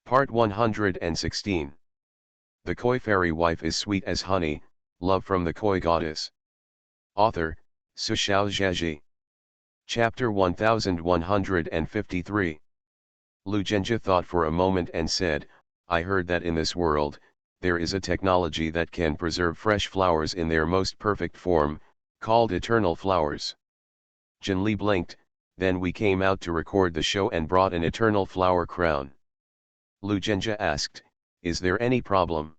Part 116. The Koi Fairy Wife is Sweet as Honey, Love from the Koi Goddess. Author, Su Xiaozhaji. Chapter 1153. Lu Zhenjie thought for a moment and said, I heard that in this world, there is a technology that can preserve fresh flowers in their most perfect form, called eternal flowers. Jinli blinked, then we came out to record the show and brought an eternal flower crown. Lu Zhenjie asked, is there any problem?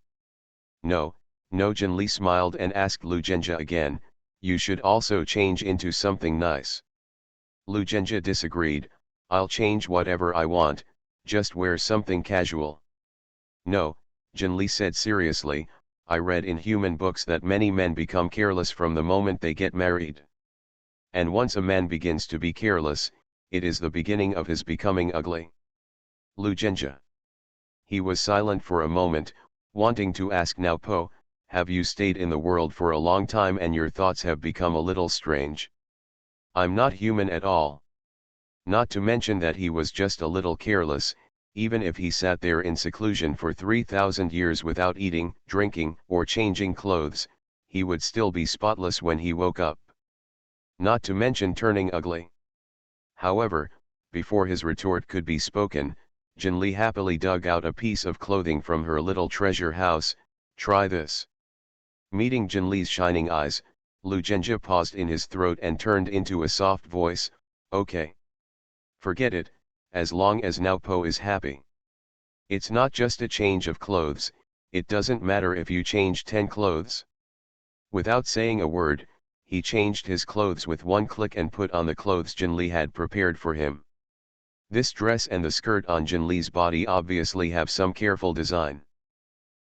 No, Jinli smiled and asked Lu Zhenjie again, you should also change into something nice. Lu Zhenjie disagreed, I'll change whatever I want, just wear something casual. No, Jinli said seriously, I read in human books that many men become careless from the moment they get married. And once a man begins to be careless, it is the beginning of his becoming ugly. Lu Zhenjie. He was silent for a moment, wanting to ask now Po, have you stayed in the world for a long time and your thoughts have become a little strange? I'm not human at all. Not to mention that he was just a little careless, even if he sat there in seclusion for 3,000 years without eating, drinking, or changing clothes, he would still be spotless when he woke up. Not to mention turning ugly. However, before his retort could be spoken, Jinli happily dug out a piece of clothing from her little treasure house, try this. Meeting Jinli's shining eyes, Lu Zhenjie paused in his throat and turned into a soft voice, okay. Forget it, as long as now Po is happy. It's not just a change of clothes, it doesn't matter if you change 10 clothes. Without saying a word, he changed his clothes with one click and put on the clothes Jinli had prepared for him. This dress and the skirt on Jinli's body obviously have some careful design.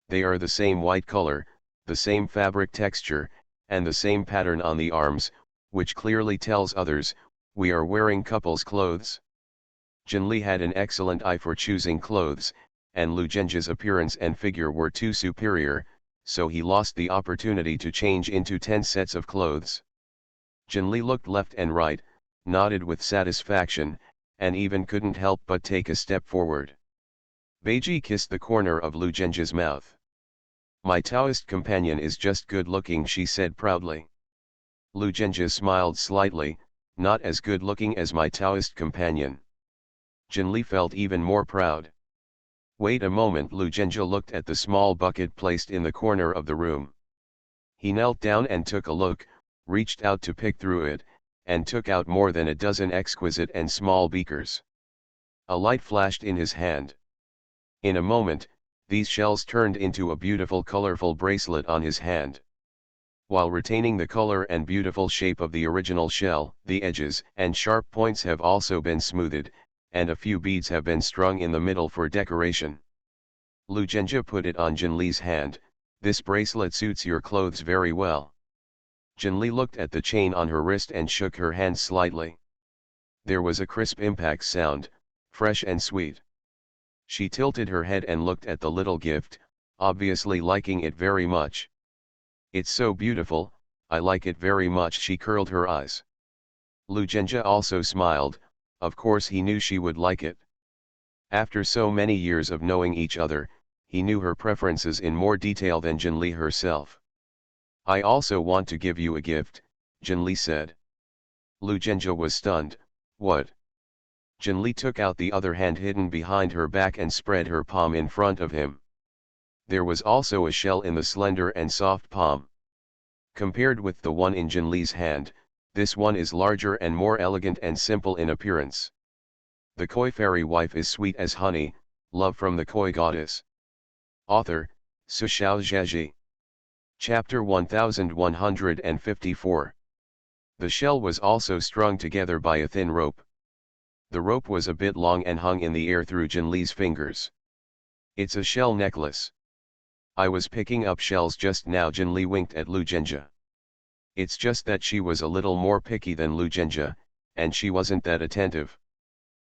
They are the same white color, the same fabric texture, and the same pattern on the arms, which clearly tells others, we are wearing couple's clothes. Jinli had an excellent eye for choosing clothes, and Lu Zhenjie's appearance and figure were too superior, so he lost the opportunity to change into 10 sets of clothes. Jinli looked left and right, nodded with satisfaction, and even couldn't help but take a step forward. Beiji kissed the corner of Lu Zhenjie's mouth. My Taoist companion is just good looking, she said proudly. Lu Zhenjie smiled slightly, not as good looking as my Taoist companion. Jinli felt even more proud. Wait a moment, Lu Zhenjie looked at the small bucket placed in the corner of the room. He knelt down and took a look, reached out to pick through it, and took out more than a dozen exquisite and small beakers. A light flashed in his hand. In a moment, these shells turned into a beautiful colorful bracelet on his hand. While retaining the color and beautiful shape of the original shell, the edges and sharp points have also been smoothed, and a few beads have been strung in the middle for decoration. Lu Zhenjie put it on Jinli's hand, this bracelet suits your clothes very well. Jinli looked at the chain on her wrist and shook her hand slightly. There was a crisp impact sound, fresh and sweet. She tilted her head and looked at the little gift, obviously liking it very much. It's so beautiful, I like it very much, she curled her eyes. Lu Zhenjie also smiled, of course he knew she would like it. After so many years of knowing each other, he knew her preferences in more detail than Jinli herself. I also want to give you a gift, Jinli said. Lu Zhenjie was stunned, what? Jinli took out the other hand hidden behind her back and spread her palm in front of him. There was also a shell in the slender and soft palm. Compared with the one in Jinli's hand, this one is larger and more elegant and simple in appearance. The Koi Fairy Wife is Sweet as Honey, Love from the Koi Goddess. Author, Su Xiaozhaji. Chapter 1154. The shell was also strung together by a thin rope. The rope was a bit long and hung in the air through Jinli's fingers. It's a shell necklace. I was picking up shells just now, Jinli winked at Lu Zhenjie. It's just that she was a little more picky than Lu Zhenjie, and she wasn't that attentive.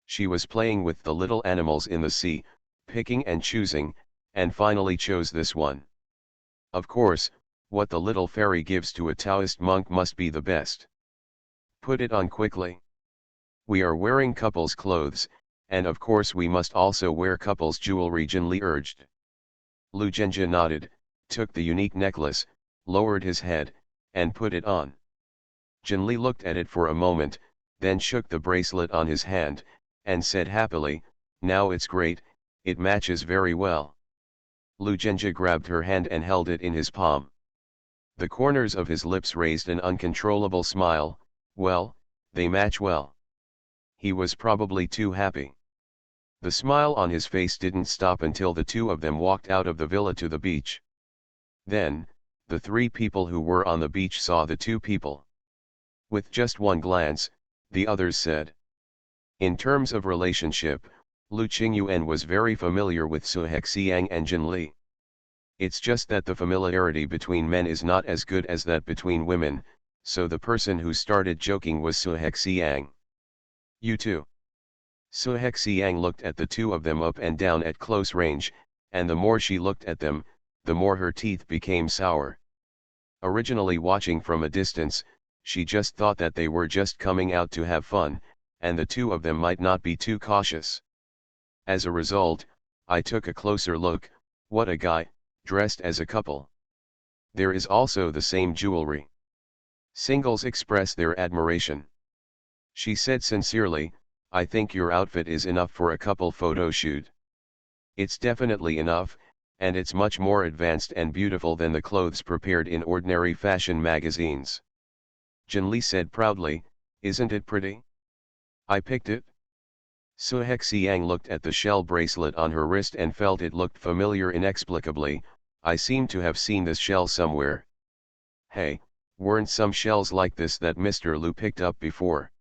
She was playing with the little animals in the sea, picking and choosing, and finally chose this one. Of course, what the little fairy gives to a Taoist monk must be the best. Put it on quickly. We are wearing couple's clothes, And of course we must also wear couples jewelry, Jinli urged. Lu Zhenjie nodded, took the unique necklace, lowered his head, and put it on. Jinli looked at it for a moment, then shook the bracelet on his hand, and said happily, "Now it's great, it matches very well." Lu Zhenjie grabbed her hand and held it in his palm. The corners of his lips raised an uncontrollable smile. Well, they match well. He was probably too happy. The smile on his face didn't stop until the two of them walked out of the villa to the beach. Then, the three people who were on the beach saw the two people. With just one glance, the others said. In terms of relationship, Lu Qingyuan was very familiar with Su Hexiang and Jin Li. It's just that the familiarity between men is not as good as that between women, so the person who started joking was Su Hexiang. You too. Su Hexiang looked at the two of them up and down at close range, and the more she looked at them, the more her teeth became sour. Originally watching from a distance, she just thought that they were just coming out to have fun, and the two of them might not be too cautious. As a result, I took a closer look. What a guy, dressed as a couple. There is also the same jewelry. Singles express their admiration. She said sincerely, I think your outfit is enough for a couple photo shoot. It's definitely enough, and it's much more advanced and beautiful than the clothes prepared in ordinary fashion magazines. Jin Li said proudly, isn't it pretty? I picked it. Su Hexiang looked at the shell bracelet on her wrist and felt it looked familiar inexplicably. I seem to have seen this shell somewhere. Hey, weren't some shells like this that Mr. Lu picked up before?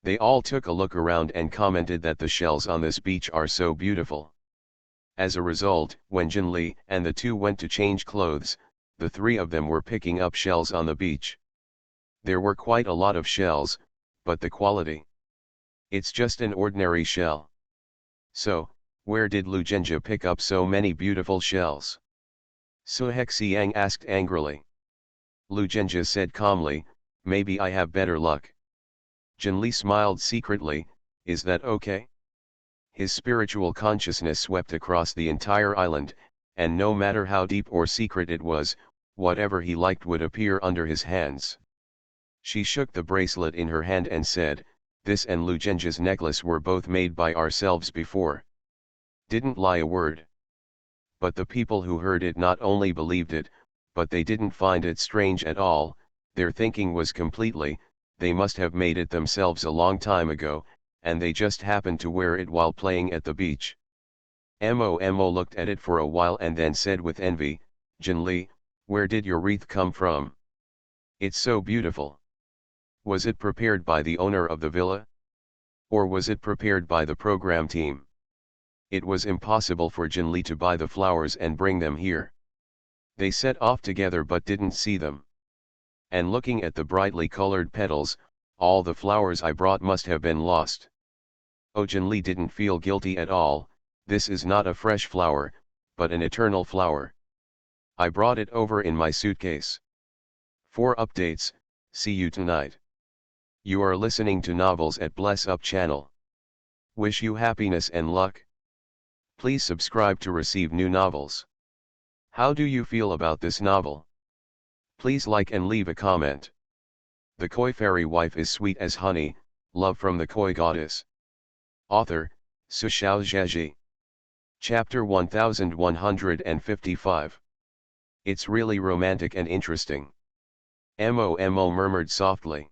They all took a look around and commented that the shells on this beach are so beautiful. As a result, when Jin Li and the two went to change clothes, the three of them were picking up shells on the beach. There were quite a lot of shells, but the quality. It's just an ordinary shell. So, where did Lu Zhenjie pick up so many beautiful shells? Su Hexiang asked angrily. Lu Zhenjie said calmly, maybe I have better luck. Jin Li smiled secretly, is that okay? His spiritual consciousness swept across the entire island, and no matter how deep or secret it was, whatever he liked would appear under his hands. She shook the bracelet in her hand and said, this and Lu Zhenjie's necklace were both made by ourselves before. Didn't lie a word. But the people who heard it not only believed it, but they didn't find it strange at all. Their thinking was completely, they must have made it themselves a long time ago, and they just happened to wear it while playing at the beach. Mo looked at it for a while and then said with envy, Jin Li, where did your wreath come from? It's so beautiful. Was it prepared by the owner of the villa? Or was it prepared by the program team? It was impossible for Jin Li to buy the flowers and bring them here. They set off together but didn't see them. And looking at the brightly colored petals, all the flowers I brought must have been lost. Oh, Jin Li didn't feel guilty at all. This is not a fresh flower, but an eternal flower. I brought it over in my suitcase. For updates, see you tonight. You are listening to Novels at Bless Up channel. Wish you happiness and luck. Please subscribe to receive new novels. How do you feel about this novel? Please like and leave a comment. The Koi Fairy Wife is sweet as honey, love from the Koi Goddess. Author, Su Xiao Zheji. Chapter 1155. It's really romantic and interesting. Mo murmured softly.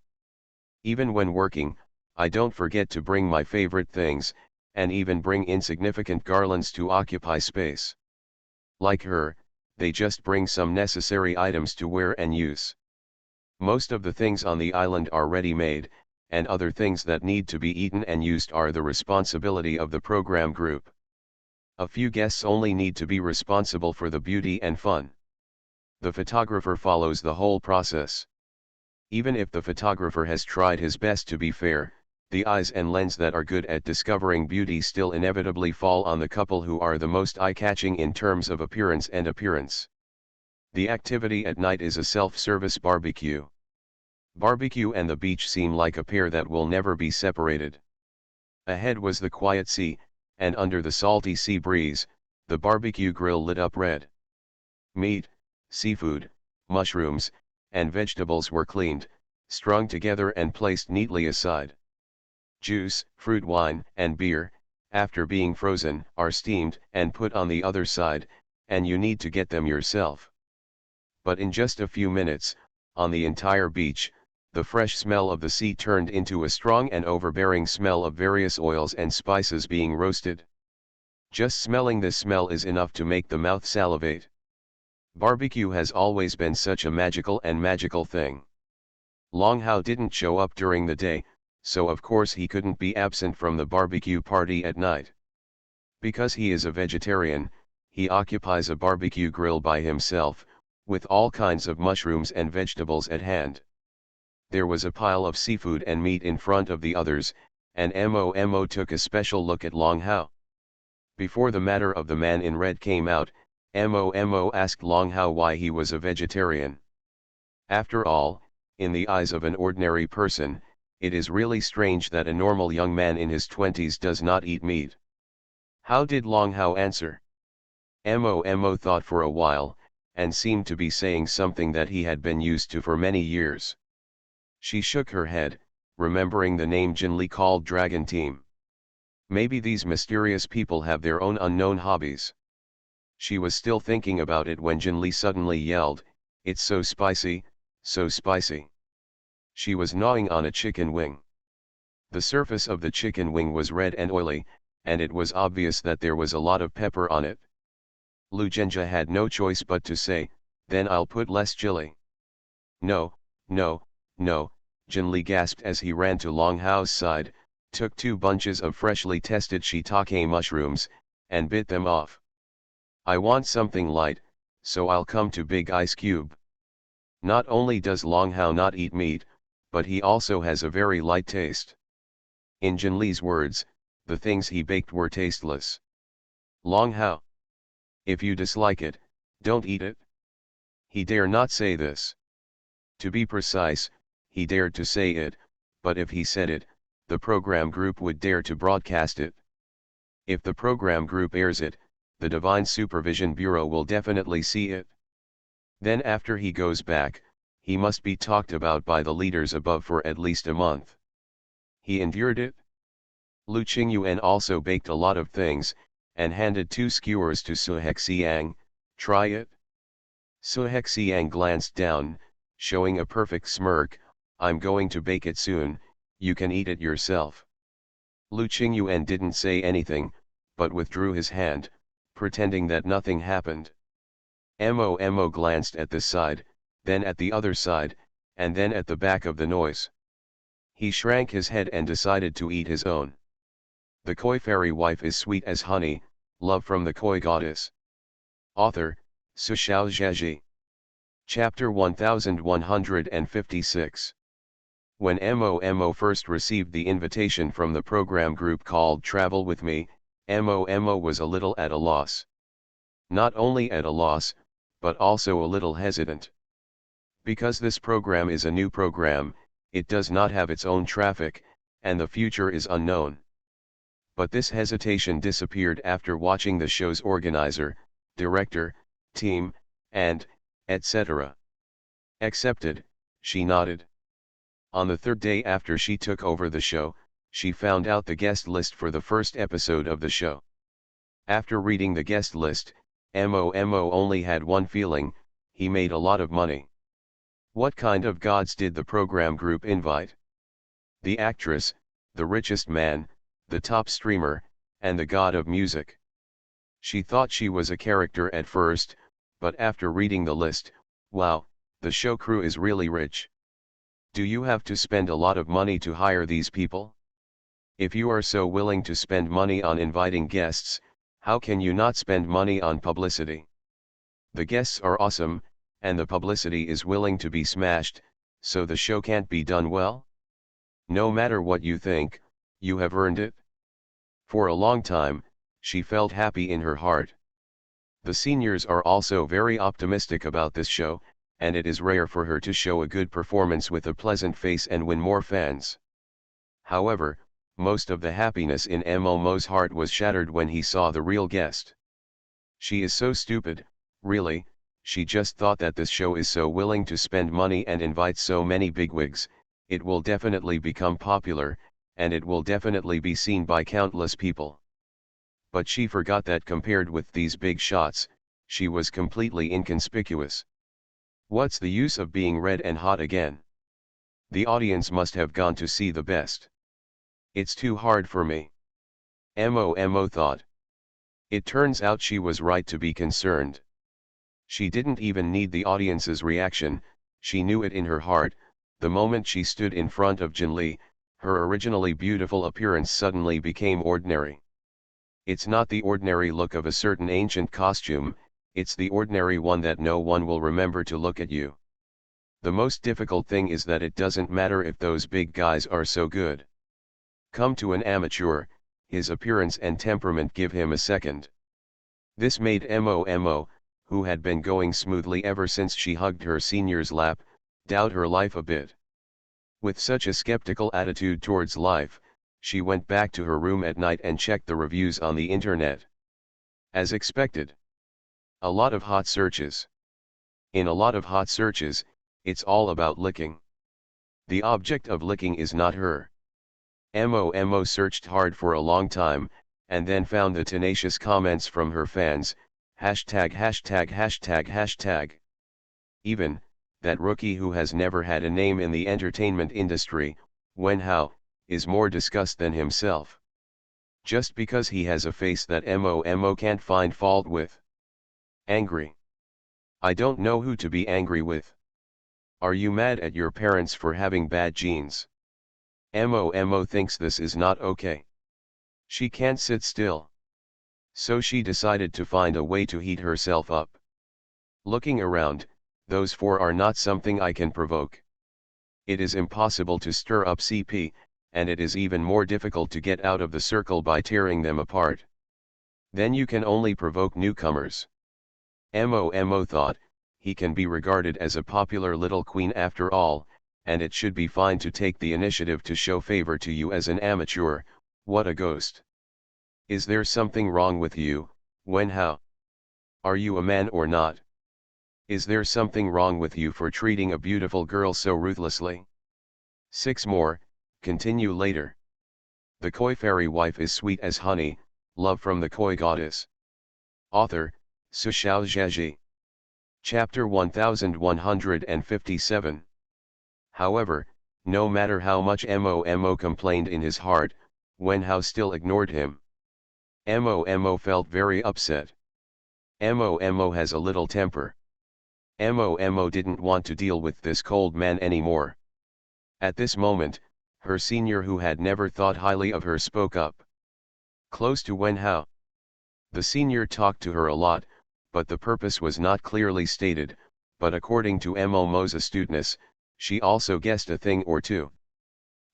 Even when working, I don't forget to bring my favorite things, and even bring insignificant garlands to occupy space. Like her, they just bring some necessary items to wear and use. Most of the things on the island are ready-made, and other things that need to be eaten and used are the responsibility of the program group. A few guests only need to be responsible for the beauty and fun. The photographer follows the whole process. Even if the photographer has tried his best to be fair, the eyes and lens that are good at discovering beauty still inevitably fall on the couple who are the most eye-catching in terms of appearance and appearance. The activity at night is a self-service barbecue. Barbecue and the beach seem like a pair that will never be separated. Ahead was the quiet sea, and under the salty sea breeze, the barbecue grill lit up red. Meat, seafood, mushrooms, and vegetables were cleaned, strung together and placed neatly aside. Juice, fruit wine, and beer, after being frozen, are steamed and put on the other side, and you need to get them yourself. But in just a few minutes, on the entire beach, the fresh smell of the sea turned into a strong and overbearing smell of various oils and spices being roasted. Just smelling this smell is enough to make the mouth salivate. Barbecue has always been such a magical thing. Long Hao didn't show up during the day, so of course he couldn't be absent from the barbecue party at night. Because he is a vegetarian, he occupies a barbecue grill by himself, with all kinds of mushrooms and vegetables at hand. There was a pile of seafood and meat in front of the others, and Mo took a special look at Long Hao. Before the matter of the man in red came out, Mo asked Long Hao why he was a vegetarian. After all, in the eyes of an ordinary person, it is really strange that a normal young man in his 20s does not eat meat. How did Long Hao answer? Mo thought for a while, and seemed to be saying something that he had been used to for many years. She shook her head, remembering the name Jinli called Dragon Team. Maybe these mysterious people have their own unknown hobbies. She was still thinking about it when Jinli suddenly yelled, "It's so spicy, so spicy." She was gnawing on a chicken wing. The surface of the chicken wing was red and oily, and it was obvious that there was a lot of pepper on it. Lu Zhenjie had no choice but to say, "Then I'll put less chili." "No, no, no," Jinli gasped as he ran to Long Hao's side, took 2 bunches of freshly tested shiitake mushrooms, and bit them off. "I want something light, so I'll come to Big Ice Cube." Not only does Long Hao not eat meat, but he also has a very light taste. In Jinli's words, the things he baked were tasteless. "Long Hao, if you dislike it, don't eat it." He dare not say this. To be precise, he dared to say it, but if he said it, the program group would dare to broadcast it. If the program group airs it, the Divine Supervision Bureau will definitely see it. Then after he goes back, he must be talked about by the leaders above for at least a month. He endured it. Lu Qingyuan also baked a lot of things, and handed 2 skewers to Su Hexiang. "Try it." Su Hexiang glanced down, showing a perfect smirk. "I'm going to bake it soon, you can eat it yourself." Lu Qingyuan didn't say anything, but withdrew his hand, pretending that nothing happened. Mo glanced at this side, then at the other side, and then at the back of the noise. He shrank his head and decided to eat his own. The Koi fairy wife is sweet as honey, love from the Koi goddess. Author, Su Xiao Zheji. Chapter 1156. When Mo first received the invitation from the program group called Travel With Me, Mo was a little at a loss. Not only at a loss, but also a little hesitant. Because this program is a new program, it does not have its own traffic, and the future is unknown. But this hesitation disappeared after watching the show's organizer, director, team, and, etc. "Accepted," she nodded. On the 3rd day after she took over the show, she found out the guest list for the first episode of the show. After reading the guest list, Mo only had one feeling: he made a lot of money. What kind of gods did the program group invite? The actress, the richest man, the top streamer, and the god of music. She thought she was a character at first, but after reading the list, wow, the show crew is really rich. Do you have to spend a lot of money to hire these people? If you are so willing to spend money on inviting guests, how can you not spend money on publicity? The guests are awesome, and the publicity is willing to be smashed, so the show can't be done well? No matter what you think, you have earned it. For a long time, she felt happy in her heart. The seniors are also very optimistic about this show, and it is rare for her to show a good performance with a pleasant face and win more fans. However, Most of the happiness in Mo's heart was shattered when he saw the real guest. She is so stupid, really. She just thought that this show is so willing to spend money and invite so many bigwigs, it will definitely become popular, and it will definitely be seen by countless people. But she forgot that compared with these big shots, she was completely inconspicuous. What's the use of being red and hot again? The audience must have gone to see the best. It's too hard for me. Mo thought. It turns out she was right to be concerned. She didn't even need the audience's reaction, she knew it in her heart. The moment she stood in front of Jinli, her originally beautiful appearance suddenly became ordinary. It's not the ordinary look of a certain ancient costume, it's the ordinary one that no one will remember to look at you. The most difficult thing is that it doesn't matter if those big guys are so good. Come to an amateur, his appearance and temperament give him a second. This made Mo, who had been going smoothly ever since she hugged her senior's lap, doubt her life a bit. With such a skeptical attitude towards life, she went back to her room at night and checked the reviews on the internet. As expected. A lot of hot searches. In a lot of hot searches, it's all about licking. The object of licking is not her. Mo searched hard for a long time, and then found the tenacious comments from her fans, ######. Even, that rookie who has never had a name in the entertainment industry, Wenhao, is more discussed than himself. Just because he has a face that Mo can't find fault with. Angry. I don't know who to be angry with. Are you mad at your parents for having bad genes? Mo thinks this is not okay. She can't sit still. So she decided to find a way to heat herself up. Looking around, those four are not something I can provoke. It is impossible to stir up CP, and it is even more difficult to get out of the circle by tearing them apart. Then you can only provoke newcomers. Mo thought, he can be regarded as a popular little queen after all, and it should be fine to take the initiative to show favor to you as an amateur. What a ghost. Is there something wrong with you, Wenhao? Are you a man or not? Is there something wrong with you for treating a beautiful girl so ruthlessly? 6 more, continue later. The Koi fairy wife is sweet as honey, love from the Koi goddess. Author, Su Xiao Zheji. Chapter 1157. However, no matter how much Mo complained in his heart, Wenhao still ignored him. Mo felt very upset. Mo has a little temper. Mo didn't want to deal with this cold man anymore. At this moment, her senior, who had never thought highly of her, spoke up. Close to Wenhao. The senior talked to her a lot, but the purpose was not clearly stated, but according to Mo's astuteness, she also guessed a thing or two.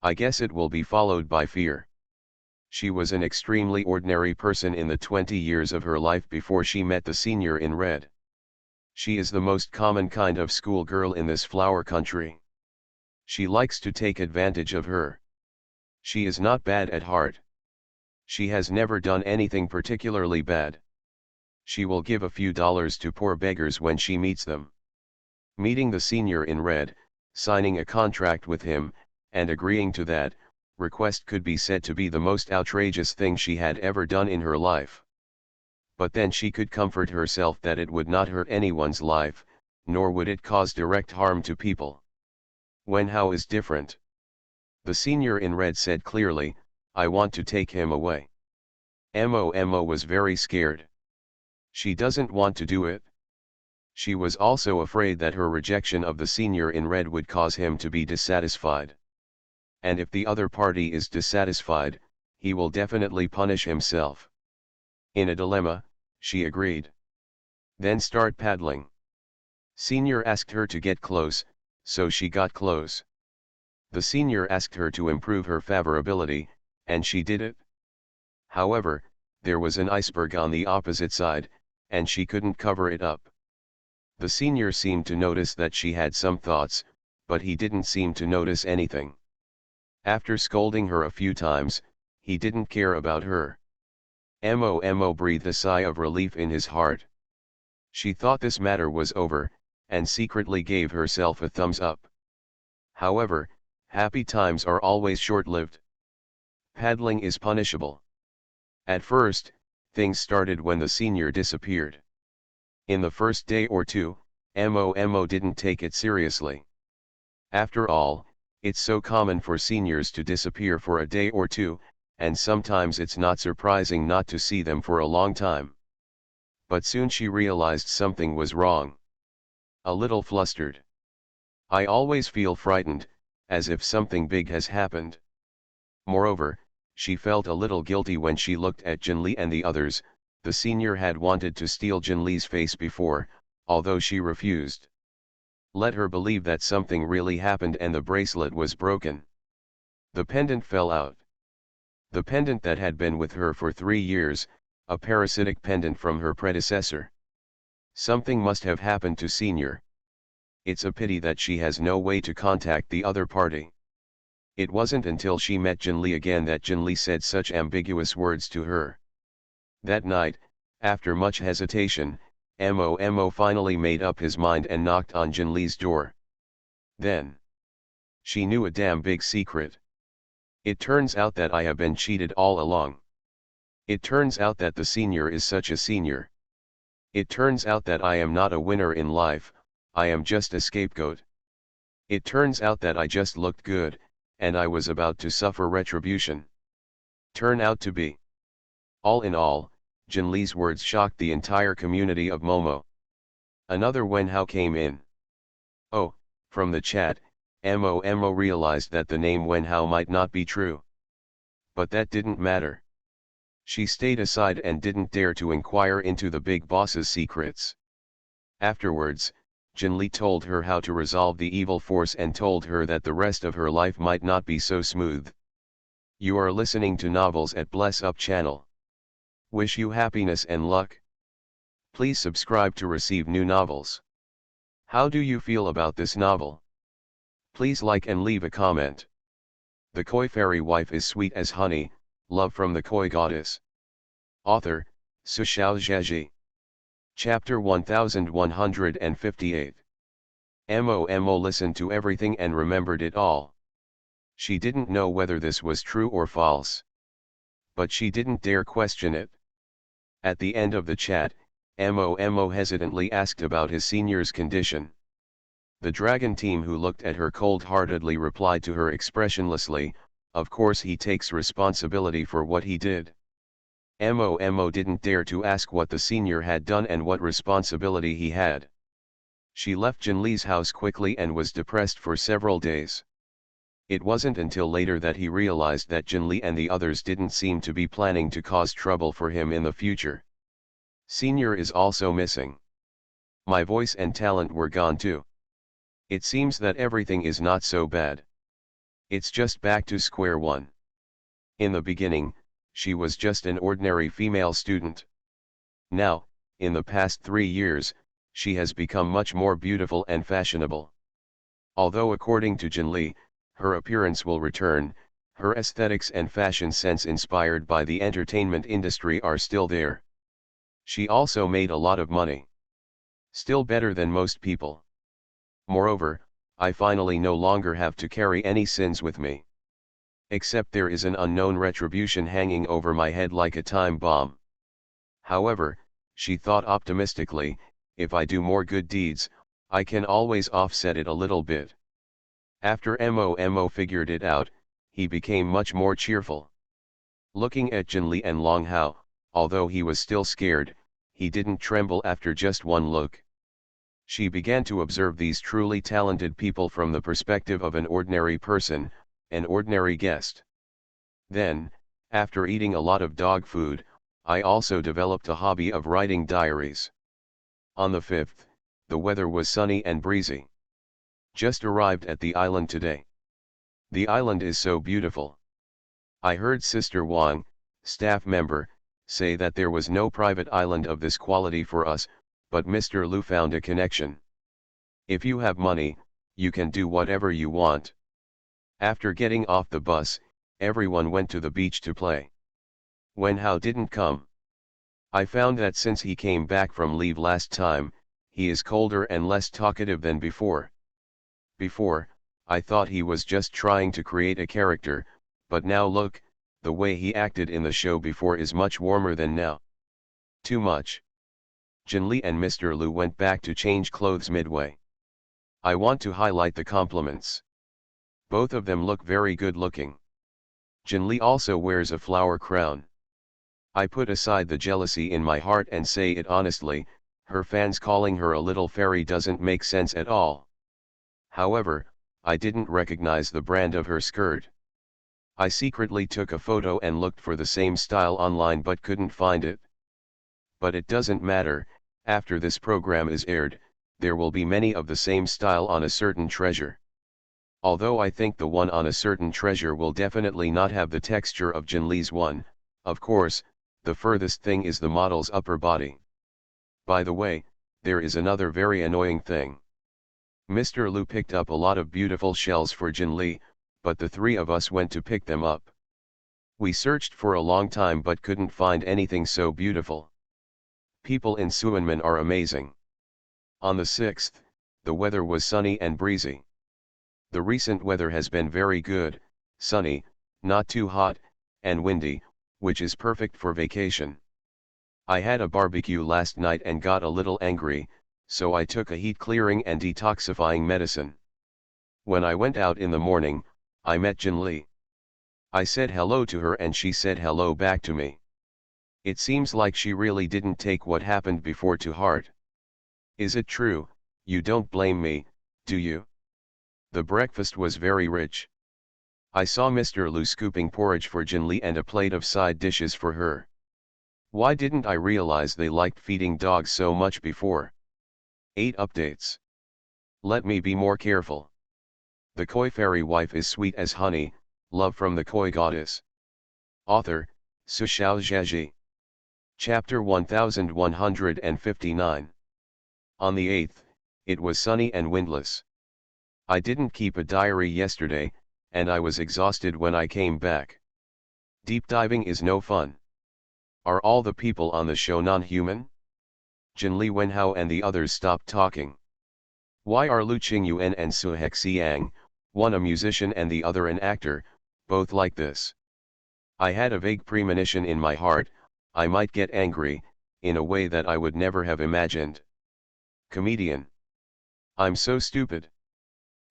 I guess it will be followed by fear. She was an extremely ordinary person in the 20 years of her life before she met the senior in red. She is the most common kind of schoolgirl in this flower country. She likes to take advantage of her. She is not bad at heart. She has never done anything particularly bad. She will give a few dollars to poor beggars when she meets them. Meeting the senior in red, signing a contract with him, and agreeing to that request could be said to be the most outrageous thing she had ever done in her life. But then she could comfort herself that it would not hurt anyone's life, nor would it cause direct harm to people. Wenhao is different. The senior in red said clearly, I want to take him away. Mo was very scared. She doesn't want to do it. She was also afraid that her rejection of the senior in red would cause him to be dissatisfied. And if the other party is dissatisfied, he will definitely punish himself. In a dilemma, she agreed. Then start paddling. Senior asked her to get close, so she got close. The senior asked her to improve her favorability, and she did it. However, there was an iceberg on the opposite side, and she couldn't cover it up. The senior seemed to notice that she had some thoughts, but he didn't seem to notice anything. After scolding her a few times, he didn't care about her. Mo breathed a sigh of relief in his heart. She thought this matter was over, and secretly gave herself a thumbs up. However, happy times are always short-lived. Paddling is punishable. At first, things started when the senior disappeared. In the first day or two, Mo didn't take it seriously. After all, it's so common for seniors to disappear for a day or two, and sometimes it's not surprising not to see them for a long time. But soon she realized something was wrong. A little flustered. I always feel frightened, as if something big has happened. Moreover, she felt a little guilty when she looked at Jinli and the others. The senior had wanted to steal Jinli's face before, although she refused. Let her believe that something really happened and the bracelet was broken. The pendant fell out. The pendant that had been with her for 3 years, a parasitic pendant from her predecessor. Something must have happened to Senior. It's a pity that she has no way to contact the other party. It wasn't until she met Jinli again that Jinli said such ambiguous words to her. That night, after much hesitation, Mo finally made up his mind and knocked on Jinli's door. Then, she knew a damn big secret. It turns out that I have been cheated all along. It turns out that the senior is such a senior. It turns out that I am not a winner in life, I am just a scapegoat. It turns out that I just looked good, and I was about to suffer retribution. Turn out to be. All in all, Jinli's words shocked the entire community of Momo. Another Wenhao came in. Oh, from the chat, Mo realized that the name Wenhao might not be true. But that didn't matter. She stayed aside and didn't dare to inquire into the big boss's secrets. Afterwards, Jinli told her how to resolve the evil force and told her that the rest of her life might not be so smooth. You are listening to Novels at Bless Up channel. Wish you happiness and luck. Please subscribe to receive new novels. How do you feel about this novel? Please like and leave a comment. The Koi Fairy Wife is sweet as honey, love from the Koi Goddess. Author, Su Xiao Zheji. Chapter 1158. Mo listened to everything and remembered it all. She didn't know whether this was true or false. But she didn't dare question it. At the end of the chat, Mo hesitantly asked about his senior's condition. The dragon team, who looked at her cold-heartedly, replied to her expressionlessly, of course he takes responsibility for what he did. Mo didn't dare to ask what the senior had done and what responsibility he had. She left Jinli's house quickly and was depressed for several days. It wasn't until later that he realized that Jinli and the others didn't seem to be planning to cause trouble for him in the future. Senior is also missing. My voice and talent were gone too. It seems that everything is not so bad. It's just back to square one. In the beginning, she was just an ordinary female student. Now, in the past 3 years, she has become much more beautiful and fashionable. Although according to Jinli, her appearance will return, her aesthetics and fashion sense inspired by the entertainment industry are still there. She also made a lot of money. Still better than most people. Moreover, I finally no longer have to carry any sins with me. Except there is an unknown retribution hanging over my head like a time bomb. However, she thought optimistically, if I do more good deeds, I can always offset it a little bit. After Mo figured it out, he became much more cheerful. Looking at Jinli and Long Hao, although he was still scared, he didn't tremble after just one look. She began to observe these truly talented people from the perspective of an ordinary person, an ordinary guest. Then, after eating a lot of dog food, I also developed a hobby of writing diaries. On the 5th, the weather was sunny and breezy. Just arrived at the island today. The island is so beautiful. I heard Sister Wang, staff member, say that there was no private island of this quality for us, but Mr. Lu found a connection. If you have money, you can do whatever you want. After getting off the bus, everyone went to the beach to play. Wenhao didn't come. I found that since he came back from leave last time, he is colder and less talkative than before. Before, I thought he was just trying to create a character, but now look, the way he acted in the show before is much warmer than now. Too much. Jinli and Mr. Lu went back to change clothes midway. I want to highlight the compliments. Both of them look very good looking. Jinli also wears a flower crown. I put aside the jealousy in my heart and say it honestly, her fans calling her a little fairy doesn't make sense at all. However, I didn't recognize the brand of her skirt. I secretly took a photo and looked for the same style online but couldn't find it. But it doesn't matter, after this program is aired, there will be many of the same style on a certain treasure. Although I think the one on a certain treasure will definitely not have the texture of Jinli's one, of course, the furthest thing is the model's upper body. By the way, there is another very annoying thing. Mr. Lu picked up a lot of beautiful shells for Jinli, but the three of us went to pick them up. We searched for a long time but couldn't find anything so beautiful. People in Suwonman are amazing. On the 6th, the weather was sunny and breezy. The recent weather has been very good, sunny, not too hot, and windy, which is perfect for vacation. I had a barbecue last night and got a little angry, so I took a heat clearing and detoxifying medicine. When I went out in the morning, I met Jinli. I said hello to her and she said hello back to me. It seems like she really didn't take what happened before to heart. Is it true, you don't blame me, do you? The breakfast was very rich. I saw Mr. Lu scooping porridge for Jinli and a plate of side dishes for her. Why didn't I realize they liked feeding dogs so much before? 8 updates. Let me be more careful. The koi fairy wife is sweet as honey, love from the koi goddess. Author, Su Xiao Zheji. Chapter 1159. On the 8th, it was sunny and windless. I didn't keep a diary yesterday, and I was exhausted when I came back. Deep diving is no fun. Are all the people on the show non-human? Jinli Wenhao and the others stopped talking. Why are Lu Qingyuan and Su Hexiang, one a musician and the other an actor, both like this? I had a vague premonition in my heart, I might get angry, in a way that I would never have imagined. Comedian. I'm so stupid.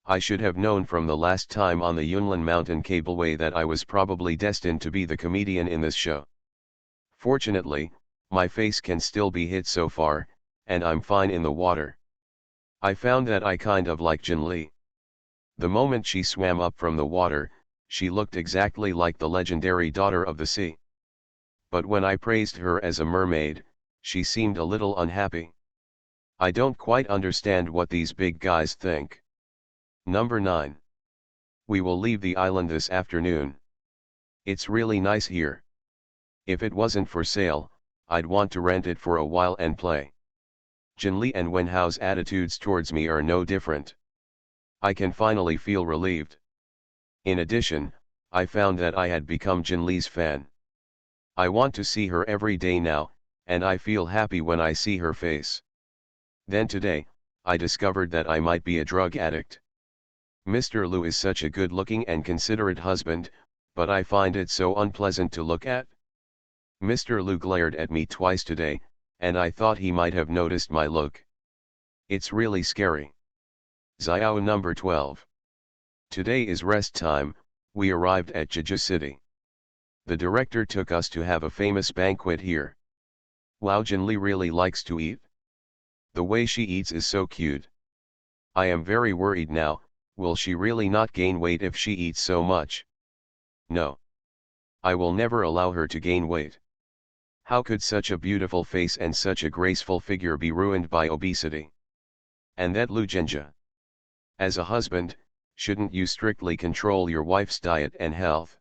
I should have known from the last time on the Yunlin Mountain Cableway that I was probably destined to be the comedian in this show. Fortunately, my face can still be hit so far, and I'm fine in the water. I found that I kind of like Jinli. The moment she swam up from the water, she looked exactly like the legendary daughter of the sea. But when I praised her as a mermaid, she seemed a little unhappy. I don't quite understand what these big guys think. Number 9. We will leave the island this afternoon. It's really nice here. If it wasn't for sale, I'd want to rent it for a while and play. Jinli and Wenhao's attitudes towards me are no different. I can finally feel relieved. In addition, I found that I had become Jinli's fan. I want to see her every day now, and I feel happy when I see her face. Then today, I discovered that I might be a drug addict. Mr. Lu is such a good-looking and considerate husband, but I find it so unpleasant to look at. Mr. Lu glared at me twice today, and I thought he might have noticed my look. It's really scary. Xiao number 12. Today is rest time, we arrived at Jeju City. The director took us to have a famous banquet here. Wow, Jinli really likes to eat. The way she eats is so cute. I am very worried now, will she really not gain weight if she eats so much? No. I will never allow her to gain weight. How could such a beautiful face and such a graceful figure be ruined by obesity? And that Lu Zhenjia. As a husband, shouldn't you strictly control your wife's diet and health?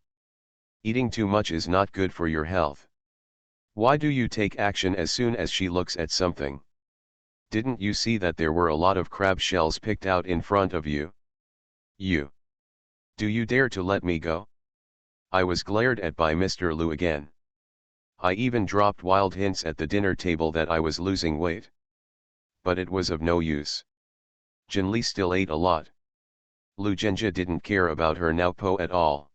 Eating too much is not good for your health. Why do you take action as soon as she looks at something? Didn't you see that there were a lot of crab shells picked out in front of you? You. Do you dare to let me go? I was glared at by Mr. Liu again. I even dropped wild hints at the dinner table that I was losing weight. But it was of no use. Jinli still ate a lot. Lu Zhenjie didn't care about her now po at all.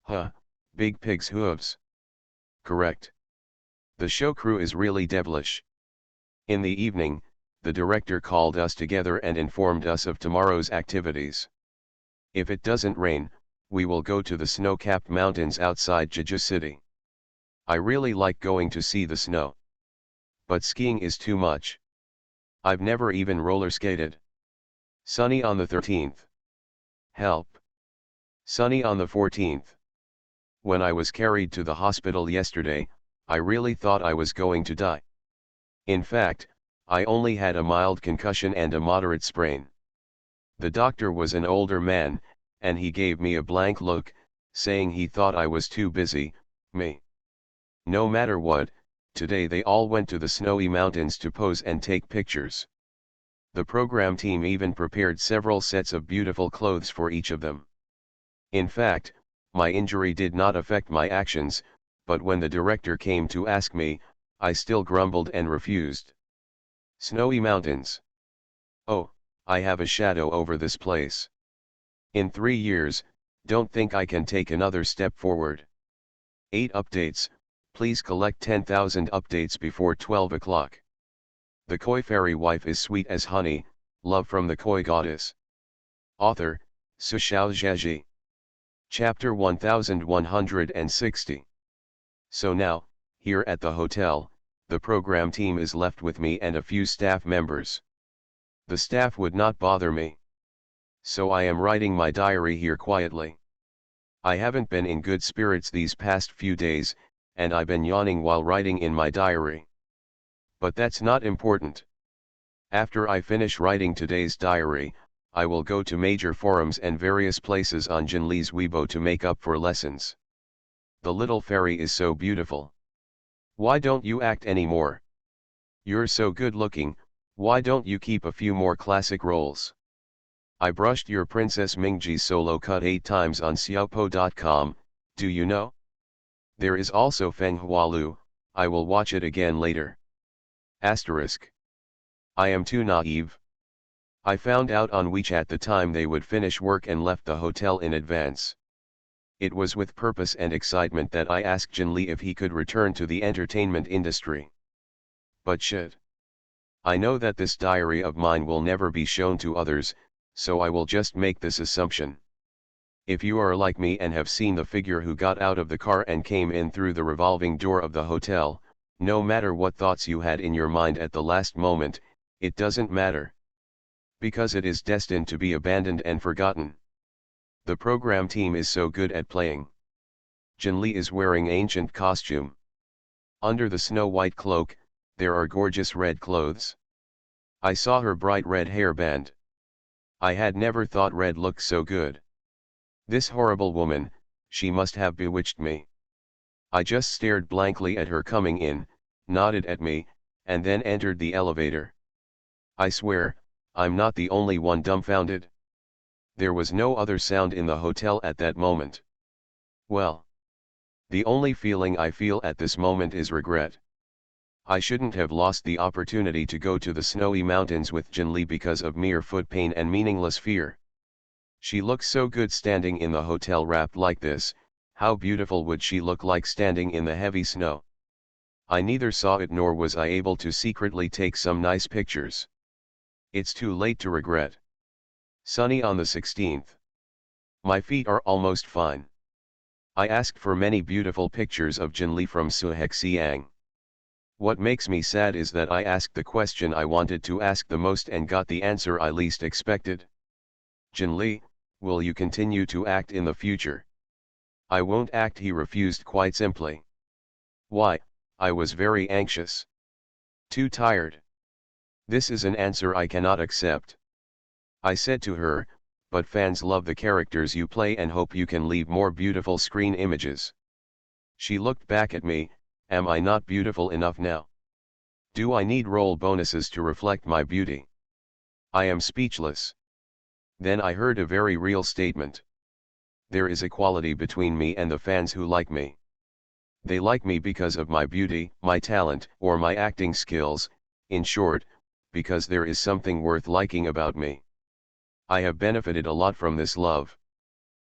Huh, big pig's hooves. Correct. The show crew is really devilish. In the evening, the director called us together and informed us of tomorrow's activities. If it doesn't rain, we will go to the snow-capped mountains outside Jeju City. I really like going to see the snow. But skiing is too much. I've never even roller skated. Sunny on the 13th. Help. Sunny on the 14th. When I was carried to the hospital yesterday, I really thought I was going to die. In fact, I only had a mild concussion and a moderate sprain. The doctor was an older man, and he gave me a blank look, saying he thought I was too busy, me. No matter what, today they all went to the snowy mountains to pose and take pictures. The program team even prepared several sets of beautiful clothes for each of them. In fact, my injury did not affect my actions, but when the director came to ask me, I still grumbled and refused. Snowy mountains. Oh, I have a shadow over this place. In 3 years, don't think I can take another step forward. 8 updates, please collect 10,000 updates before 12 o'clock. The koi fairy wife is sweet as honey, love from the koi goddess. Author, Su Xiao Zheji. Chapter 1160. So now, here at the hotel, the program team is left with me and a few staff members. The staff would not bother me. So I am writing my diary here quietly. I haven't been in good spirits these past few days, and I've been yawning while writing in my diary. But that's not important. After I finish writing today's diary, I will go to major forums and various places on Jinli's Weibo to make up for lessons. The little fairy is so beautiful. Why don't you act anymore? You're so good looking, why don't you keep a few more classic roles? I brushed your Princess Mingji's solo cut 8 times on xiaopo.com, do you know? There is also Feng Hualu, I will watch it again later. Asterisk. I am too naive. I found out on WeChat the time they would finish work and left the hotel in advance. It was with purpose and excitement that I asked Jinli if he could return to the entertainment industry. But shit. I know that this diary of mine will never be shown to others, so I will just make this assumption. If you are like me and have seen the figure who got out of the car and came in through the revolving door of the hotel, no matter what thoughts you had in your mind at the last moment, it doesn't matter. Because it is destined to be abandoned and forgotten. The program team is so good at playing. Jinli is wearing ancient costume. Under the snow-white cloak, there are gorgeous red clothes. I saw her bright red hairband. I had never thought red looked so good. This horrible woman, she must have bewitched me. I just stared blankly at her coming in, nodded at me, and then entered the elevator. I swear, I'm not the only one dumbfounded. There was no other sound in the hotel at that moment. Well, the only feeling I feel at this moment is regret. I shouldn't have lost the opportunity to go to the snowy mountains with Jinli because of mere foot pain and meaningless fear. She looks so good standing in the hotel wrapped like this, how beautiful would she look like standing in the heavy snow? I neither saw it nor was I able to secretly take some nice pictures. It's too late to regret. Sunny on the 16th. My feet are almost fine. I asked for many beautiful pictures of Jinli from Suhexiang. What makes me sad is that I asked the question I wanted to ask the most and got the answer I least expected. Jinli, will you continue to act in the future? I won't act, he refused quite simply. Why? I was very anxious. Too tired. This is an answer I cannot accept. I said to her, but fans love the characters you play and hope you can leave more beautiful screen images. She looked back at me, am I not beautiful enough now? Do I need role bonuses to reflect my beauty? I am speechless. Then I heard a very real statement. There is equality between me and the fans who like me. They like me because of my beauty, my talent, or my acting skills, in short, because there is something worth liking about me. I have benefited a lot from this love.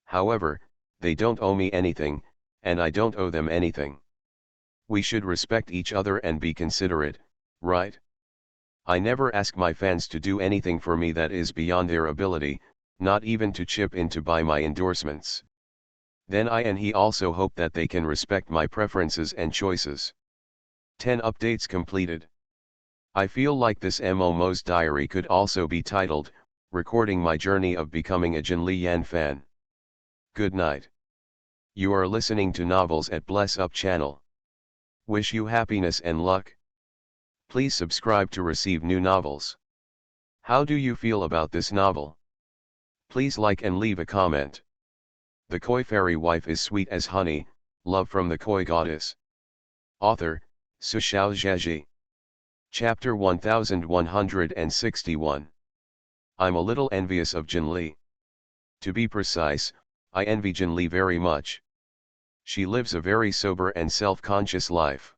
However, they don't owe me anything, and I don't owe them anything. We should respect each other and be considerate, right? I never ask my fans to do anything for me that is beyond their ability, not even to chip in to buy my endorsements. Then I and he also hope that they can respect my preferences and choices. 10 updates completed. I feel like this MOMO's diary could also be titled, Recording My Journey of Becoming a Jin Lee Yan Fan. Good night. You are listening to Novels at Bless Up channel. Wish you happiness and luck. Please subscribe to receive new novels. How do you feel about this novel? Please like and leave a comment. The Koi Fairy Wife is sweet as honey, love from the Koi Goddess. Author, Su Xiao Zheji. Chapter 1161. I'm a little envious of Jin Lee. To be precise, I envy Jin Lee very much. She lives a very sober and self-conscious life.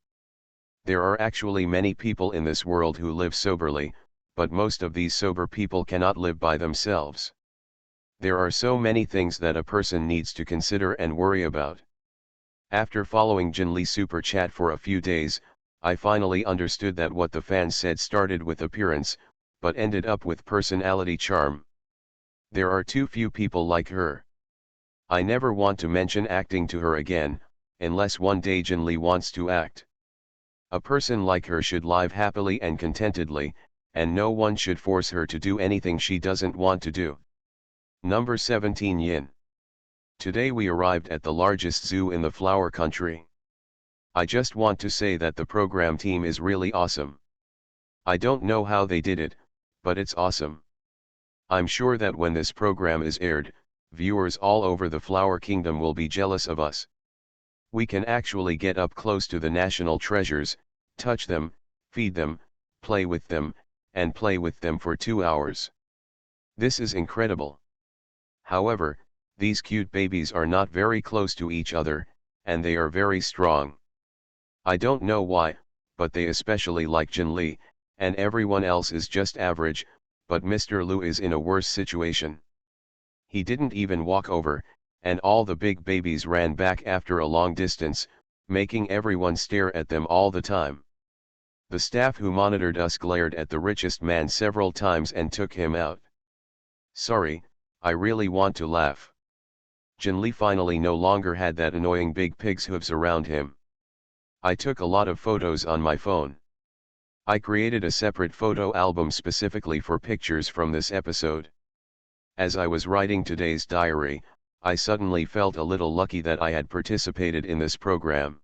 There are actually many people in this world who live soberly, but most of these sober people cannot live by themselves. There are so many things that a person needs to consider and worry about. After following Jin Lee Super Chat for a few days, I finally understood that what the fans said started with appearance, but ended up with personality charm. There are too few people like her. I never want to mention acting to her again, unless one day Jin Lee wants to act. A person like her should live happily and contentedly, and no one should force her to do anything she doesn't want to do. Number 17 Yin. Today we arrived at the largest zoo in the flower country. I just want to say that the program team is really awesome. I don't know how they did it, but it's awesome. I'm sure that when this program is aired, viewers all over the flower kingdom will be jealous of us. We can actually get up close to the national treasures, touch them, feed them, play with them, and play with them for 2 hours. This is incredible. However, these cute babies are not very close to each other, and they are very strong. I don't know why, but they especially like Jin Lee, and everyone else is just average, but Mr. Lu is in a worse situation. He didn't even walk over, and all the big babies ran back after a long distance, making everyone stare at them all the time. The staff who monitored us glared at the richest man several times and took him out. Sorry, I really want to laugh. Jin Lee finally no longer had that annoying big pig's hooves around him. I took a lot of photos on my phone. I created a separate photo album specifically for pictures from this episode. As I was writing today's diary, I suddenly felt a little lucky that I had participated in this program.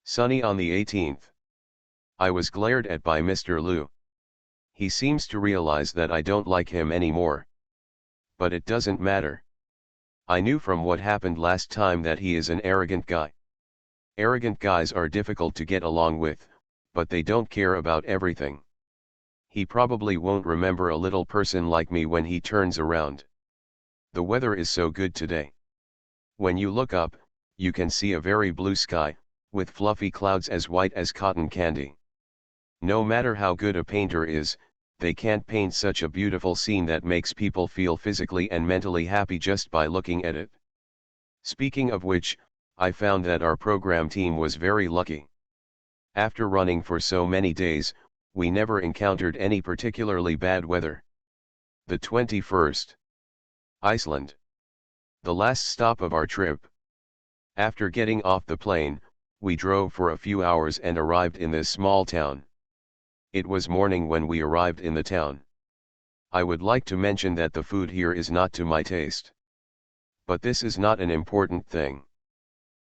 Sunny on the 18th. I was glared at by Mr. Lu. He seems to realize that I don't like him anymore. But it doesn't matter. I knew from what happened last time that he is an arrogant guy. Arrogant guys are difficult to get along with, but they don't care about everything. He probably won't remember a little person like me when he turns around. The weather is so good today. When you look up, you can see a very blue sky, with fluffy clouds as white as cotton candy. No matter how good a painter is, they can't paint such a beautiful scene that makes people feel physically and mentally happy just by looking at it. Speaking of which, I found that our program team was very lucky. After running for so many days, we never encountered any particularly bad weather. The 21st. Iceland. The last stop of our trip. After getting off the plane, we drove for a few hours and arrived in this small town. It was morning when we arrived in the town. I would like to mention that the food here is not to my taste. But this is not an important thing.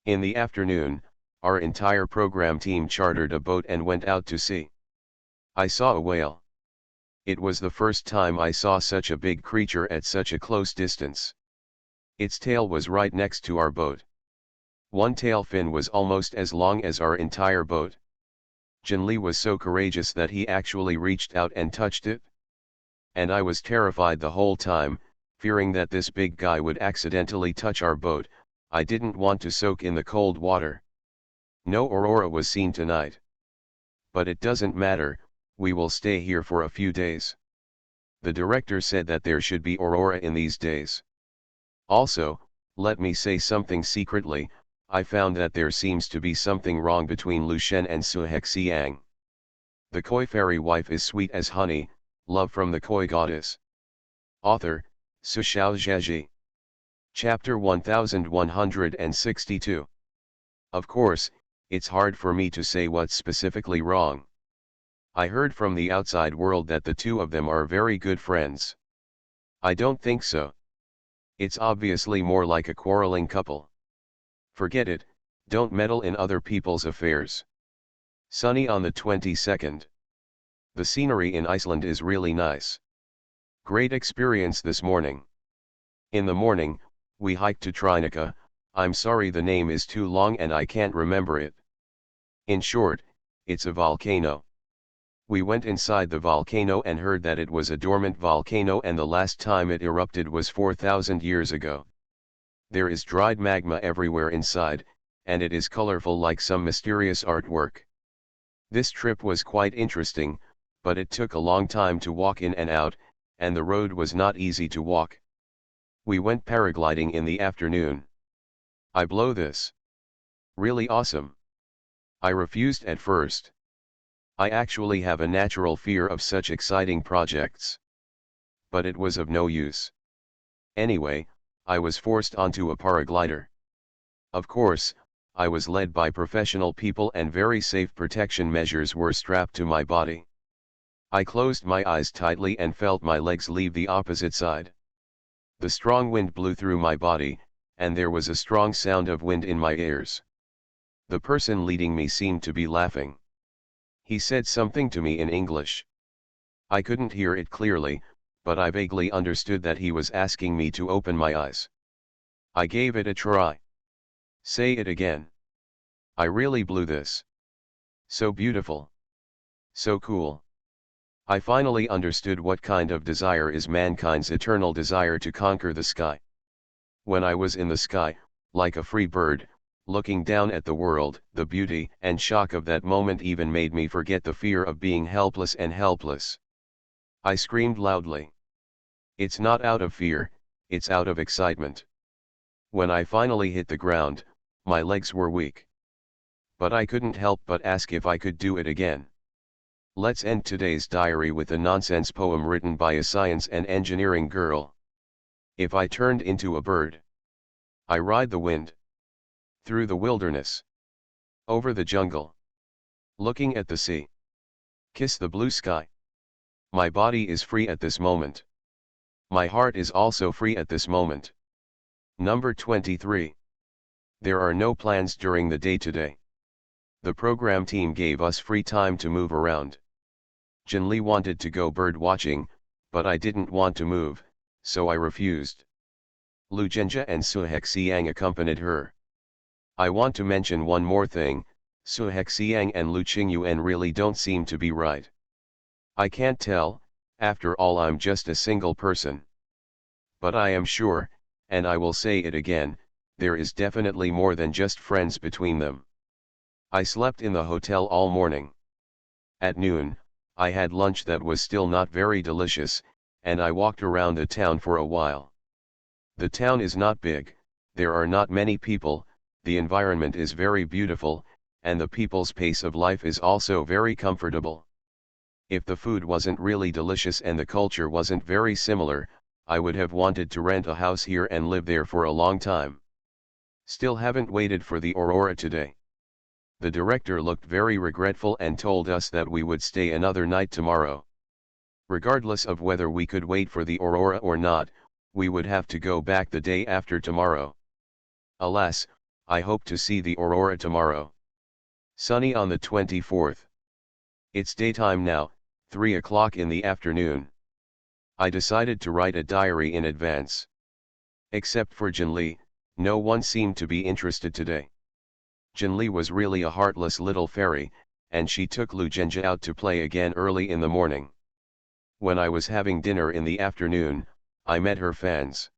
In the afternoon, our entire program team chartered a boat and went out to sea. I saw a whale. It was the first time I saw such a big creature at such a close distance. Its tail was right next to our boat. One tail fin was almost as long as our entire boat. Jin Lee was so courageous that he actually reached out and touched it. And I was terrified the whole time, Fearing that this big guy would accidentally touch our boat, I didn't want to soak in the cold water. No aurora was seen tonight. But it doesn't matter, we will stay here for a few days. The director said that there should be aurora in these days. Also, let me say something secretly, I found that there seems to be something wrong between Lu Shen and Su Hexiang. The koi fairy wife is sweet as honey, love from the koi goddess. Author, Su Xiao Zheji. Chapter 1162. Of course, it's hard for me to say what's specifically wrong. I heard from the outside world that the two of them are very good friends. I don't think so. It's obviously more like a quarreling couple. Forget it, don't meddle in other people's affairs. Sunny on the 22nd. The scenery in Iceland is really nice. Great experience this morning. In the morning, we hiked to Trinica. I'm sorry the name is too long and I can't remember it. In short, it's a volcano. We went inside the volcano and heard that it was a dormant volcano and the last time it erupted was 4,000 years ago. There is dried magma everywhere inside, and it is colorful like some mysterious artwork. This trip was quite interesting, but it took a long time to walk in and out, and the road was not easy to walk. We went paragliding in the afternoon. I blow this. Really awesome. I refused at first. I actually have a natural fear of such exciting projects. But it was of no use. Anyway, I was forced onto a paraglider. Of course, I was led by professional people and very safe protection measures were strapped to my body. I closed my eyes tightly and felt my legs leave the opposite side. The strong wind blew through my body, and there was a strong sound of wind in my ears. The person leading me seemed to be laughing. He said something to me in English. I couldn't hear it clearly, but I vaguely understood that he was asking me to open my eyes. I gave it a try. Say it again. I really blew this. So beautiful. So cool. I finally understood what kind of desire is mankind's eternal desire to conquer the sky. When I was in the sky, like a free bird, looking down at the world, the beauty and shock of that moment even made me forget the fear of being helpless and helpless. I screamed loudly. It's not out of fear, it's out of excitement. When I finally hit the ground, my legs were weak. But I couldn't help but ask if I could do it again. Let's end today's diary with a nonsense poem written by a science and engineering girl. If I turned into a bird, I ride the wind. Through the wilderness. Over the jungle. Looking at the sea. Kiss the blue sky. My body is free at this moment. My heart is also free at this moment. Number 23. There are no plans during the day today. The program team gave us free time to move around. Jinli wanted to go bird watching, but I didn't want to move, so I refused. Lu Zhenjia and Su Hexiang accompanied her. I want to mention one more thing, Su Hexiang and Lu Qingyuan really don't seem to be right. I can't tell, after all I'm just a single person. But I am sure, and I will say it again, there is definitely more than just friends between them. I slept in the hotel all morning. At noon, I had lunch that was still not very delicious, and I walked around the town for a while. The town is not big, there are not many people, the environment is very beautiful, and the people's pace of life is also very comfortable. If the food wasn't really delicious and the culture wasn't very similar, I would have wanted to rent a house here and live there for a long time. Still haven't waited for the aurora today. The director looked very regretful and told us that we would stay another night tomorrow. Regardless of whether we could wait for the aurora or not, we would have to go back the day after tomorrow. Alas, I hope to see the aurora tomorrow. Sunny on the 24th. It's daytime now, 3 o'clock in the afternoon. I decided to write a diary in advance. Except for Jinli, no one seemed to be interested today. Jinli was really a heartless little fairy, and she took Lu Zhenjia out to play again early in the morning. When I was having dinner in the afternoon, I met her fans.